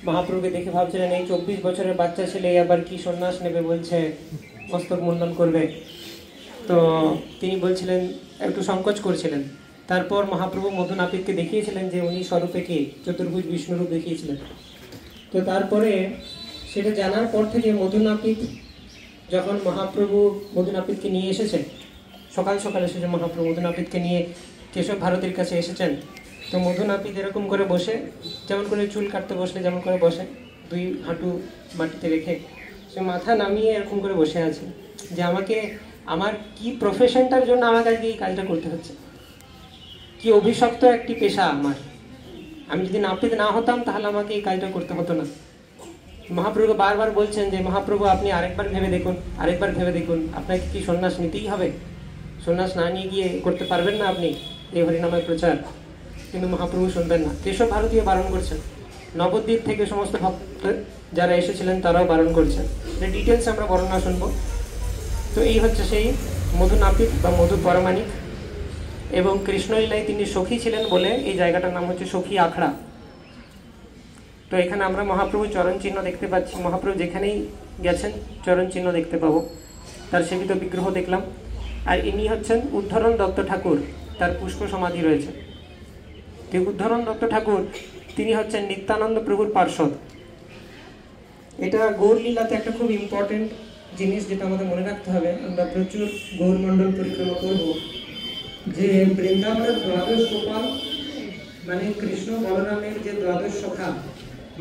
মহাপ্রভুকে দেখে ভাবছিলেন এই 24 বছরের বাচ্চা ছেলে আবার কি সন্ন্যাস নেবে বলছে, মস্তক মুন্ডন করবে। তো তিনি বলছিলেন, একটু সংকোচ করছিলেন। তারপর মহাপ্রভু মধুনাপিতকে দেখিয়েছিলেন যে উনি স্বরূপে কে, চতুর্ভুজ বিষ্ণুরূপ দেখিয়েছিলেন। তো তারপরে সেটা জানার পর থেকে মধুনাপিত যখন মহাপ্রভু মধুনাপিতকে নিয়ে এসেছেন, সকাল সকাল এসেছে মহাপ্রভু মধুনাপিতকে নিয়ে কেশব ভারতীর কাছে এসেছেন। তো মধুনাপিত এরকম করে বসে, যেমন করে চুল কাটতে বসলে যেমন করে বসে, দুই হাঁটু মাটিতে রেখে সে মাথা নামিয়ে এরকম করে বসে আছে যে আমাকে, আমার কি প্রফেশনটার জন্য আমাকে আজকে এই কাজটা করতে হচ্ছে, কি অভিশপ্ত একটি পেশা আমার। আমি যদি নাপিত না হতাম তাহলে আমাকে এই কাজটা করতে হতো না। মহাপ্রভু বারবার বলছেন যে মহাপ্রভু আপনি আরেকবার ভেবে দেখুন, আরেকবার ভেবে দেখুন, আপনাকে কি সন্ন্যাস নিতেই হবে? সন্ন্যাস না নিয়ে গিয়ে করতে পারবেন না আপনি এই হরিনামের প্রচার? কিন্তু মহাপ্রভু শুনবেন না। কেশব ভারতীয় বারণ করছেন, নবদ্বীপ থেকে সমস্ত ভক্ত যারা এসেছিলেন তারাও বারণ করছেন। ডিটেলস আমরা বর্ণনা শুনবো। তো এই হচ্ছে সেই মধুনাপিত বা মধু পরমাণিক, এবং কৃষ্ণলীলায় তিনি সখী ছিলেন বলে এই জায়গাটার নাম হচ্ছে সখী আখড়া। তো এখানে আমরা মহাপ্রভু চরণ চিহ্ন দেখতে পাচ্ছি, মহাপ্রভু যেখানেই গেছেন চরণ চিহ্ন দেখতে পাবো। তার সেবিত বিগ্রহ দেখলাম। আর ইনি হচ্ছেন উদ্ধরণ দত্ত ঠাকুর, তার পুষ্প সমাধি রয়েছে। তো উদ্ধরণ দত্ত ঠাকুর তিনি হচ্ছেন নিত্যানন্দ প্রভুর পার্ষদ। এটা গৌরলীলাতে একটা খুব ইম্পর্টেন্ট জিনিস যেটা আমাদের মনে রাখতে হবে। আমরা প্রচুর গৌরমণ্ডল পরিক্রমা করব, যে বৃন্দাবনের দ্বাদশ গোপাল মানে কৃষ্ণ বলরামের যে দ্বাদশ সখা,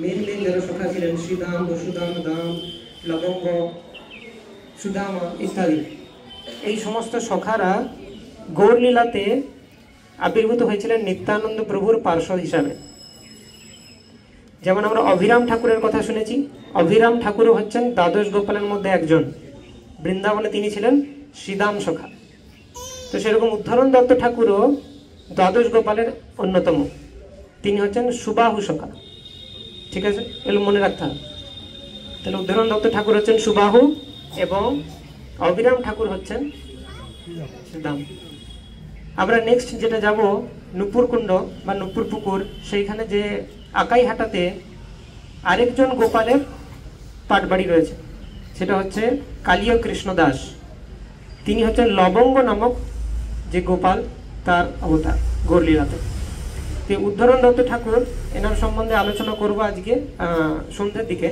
মেনলি যারা সখা ছিলেন, শ্রীধাম, বসুধাম, দাম, লবঙ্গ, সুদামা ইত্যাদি, এই সমস্ত সখারা গৌরলীলাতে আবির্ভূত হয়েছিলেন নিত্যানন্দ প্রভুর পার্ষদ হিসাবে। যেমন আমরা অভিরাম ঠাকুরের কথা শুনেছি, অভিরাম ঠাকুরও হচ্ছেন দ্বাদশ গোপালের মধ্যে একজন। বৃন্দাবনে তিনি ছিলেন শ্রীদাম সখা। তো সেরকম উদ্ধরণ দত্ত ঠাকুরও দ্বাদশ গোপালের অন্যতম, তিনি হচ্ছেন সুবাহু সখা। ঠিক আছে, এগুলো মনে রাখতে হবে। তাহলে উদ্ধরণ দত্ত ঠাকুর হচ্ছেন সুবাহু এবং অভিরাম ঠাকুর হচ্ছেন শ্রীদাম। আমরা নেক্সট যেটা যাব নুপুর কুণ্ড বা নুপুর পুকুর, সেইখানে যে আকাইহাটাতে আরেকজন গোপালের পাটবাড়ি রয়েছে, সেটা হচ্ছে কালীয় কৃষ্ণ দাস। তিনি হচ্ছেন লবঙ্গ নামক যে গোপাল, তার অবতার গৌরলীলাতে। তো উদ্ধরণ দত্ত ঠাকুর, এনার সম্বন্ধে আলোচনা করব আজকে সন্ধ্যের দিকে।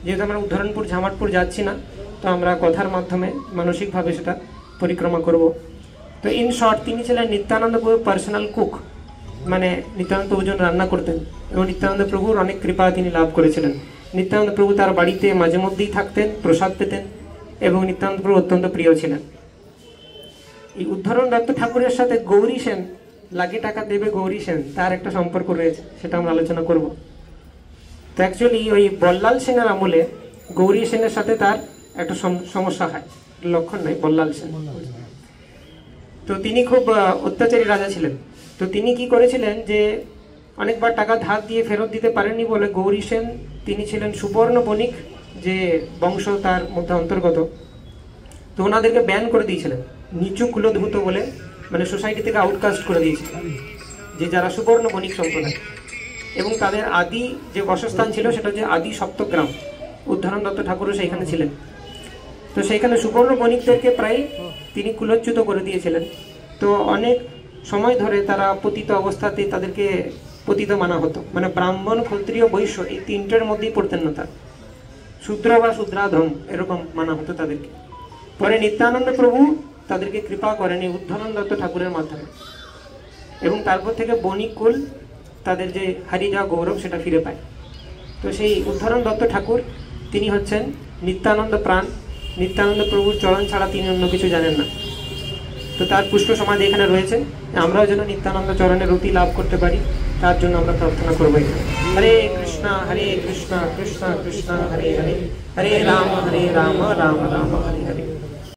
যেহেতু আমরা উদ্ধরণপুর ঝামাটপুর যাচ্ছি না, তো আমরা কথার মাধ্যমে মানসিকভাবে সেটা পরিক্রমা করব। তো ইন শর্ট, তিনি ছিলেন নিত্যানন্দ প্রভুর পার্সোনাল কুক, মানে নিত্যানন্দ প্রভুর জন্য রান্না করতেন এবং নিত্যানন্দ প্রভুর অনেক কৃপা তিনি লাভ করেছিলেন। নিত্যানন্দ প্রভু তার বাড়িতে মাঝে মধ্যেই থাকতেন, প্রসাদ পেতেন এবং নিত্যানন্দ প্রভু অত্যন্ত প্রিয় ছিলেন। এই উদ্ধরণ দত্ত ঠাকুরের সাথে গৌরী সেন, লাগে টাকা দেবে গৌরী সেন, তার একটা সম্পর্ক রয়েছে, সেটা আমরা আলোচনা করব। তো অ্যাকচুয়ালি ওই বল্লাল সেনের আমলে গৌরী সেনের সাথে তার একটা সমস্যা হয়, লক্ষণ নয়, বল্লাল সেন। তো তিনি খুব অত্যাচারী রাজা ছিলেন। তো তিনি কি করেছিলেন যে অনেকবার টাকা ধার দিয়ে ফেরত দিতে পারেননি বলে গৌরী সেন, তিনি ছিলেন সুবর্ণ বণিক যে বংশ তার মধ্যে অন্তর্গত, তো ওনাদেরকে ব্যান করে দিয়েছিলেন, নিচু কুলোদ্ভূত বলে, মানে সোসাইটি থেকে আউটকাস্ট করে দিয়েছিলেন যে যারা সুবর্ণ বণিক সম্প্রদায়। এবং তাদের আদি যে বাসস্থান ছিল সেটা হচ্ছে আদি সপ্তগ্রাম, উদ্ধরণ দত্ত ঠাকুরও সেইখানে ছিলেন। তো সেইখানে সুবর্ণ বণিকদেরকে প্রায় তিনি কুলচ্যুত করে দিয়েছিলেন। তো অনেক সময় ধরে তারা পতিত অবস্থাতে তাদেরকে পতিত মানা হতো, মানে ব্রাহ্মণ, ক্ষত্রিয়, বৈশ্য এই তিনটের মধ্যেই পড়তেন না, তার শূদ্র বা শূদ্রাধম এরকম মানা হতো তাদেরকে। পরে নিত্যানন্দ প্রভু তাদেরকে কৃপা করেন এই উদ্ধরণ দত্ত ঠাকুরের মাধ্যমে, এবং তারপর থেকে বণিক কুল তাদের যে হারিয়ে যাওয়া গৌরব সেটা ফিরে পায়। তো সেই উদ্ধরণ দত্ত ঠাকুর তিনি হচ্ছেন নিত্যানন্দ প্রাণ, নিত্যানন্দ প্রভুর চরণ ছাড়া তিনি অন্য কিছু জানেন না। তো তার পুষ্প সমাধি এখানে রয়েছে, আমরাও যেন নিত্যানন্দ চরণের রতি লাভ করতে পারি, তার জন্য আমরা প্রার্থনা করবো। হরে কৃষ্ণ কৃষ্ণ কৃষ্ণ হরে হরে, হরে রাম রাম রাম হরে হরে।